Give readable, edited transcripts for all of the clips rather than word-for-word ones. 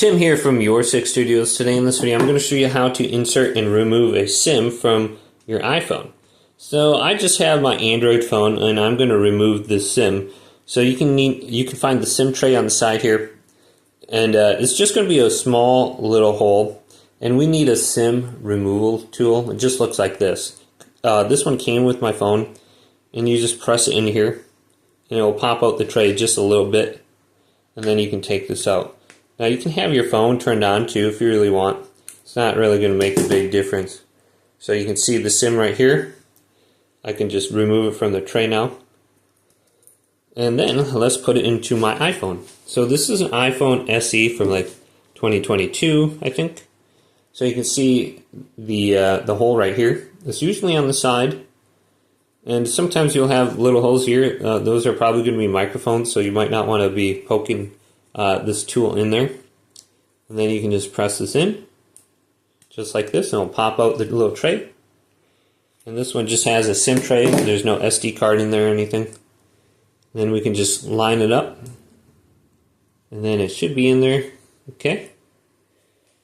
Tim here from Your Six Studios. Today in this video I'm going to show you how to insert and remove a SIM from your iPhone. So I just have my Android phone and I'm going to remove this SIM. So you can find the SIM tray on the side here, and it's just going to be a small little hole, and we need a SIM removal tool. It just looks like this. This one came with my phone, and you just press it in here and it will pop out the tray just a little bit, and then you can take this out. Now you can have your phone turned on too if you really want. It's not really going to make a big difference. So you can see the SIM right here. I can just remove it from the tray now. And then let's put it into my iPhone. So this is an iPhone SE from like 2022, I think. So you can see the hole right here. It's usually on the side, and sometimes you'll have little holes here. Those are probably going to be microphones, so you might not want to be poking this tool in there. And then you can just press this in, just like this, and it'll pop out the little tray. And this one just has a SIM tray. There's no SD card in there or anything. Then we can just line it up, and then it should be in there. Okay.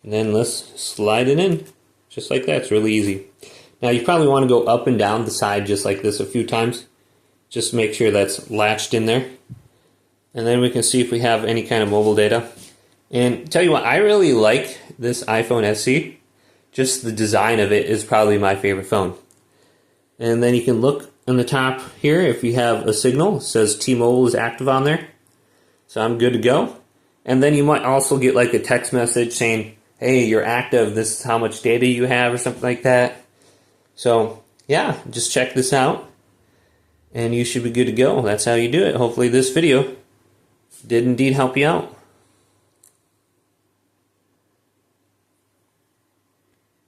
And then let's slide it in, just like that. It's really easy. Now you probably want to go up and down the side just like this a few times. Just make sure that's latched in there. And then we can see if we have any kind of mobile data. And tell you what, I really like this iPhone SE. Just the design of it is probably my favorite phone. And then you can look on the top here if you have a signal. It says T-Mobile is active on there. So I'm good to go. And then you might also get like a text message saying, hey, you're active, this is how much data you have, or something like that. So yeah, just check this out and you should be good to go. That's how you do it. Hopefully this video did indeed help you out.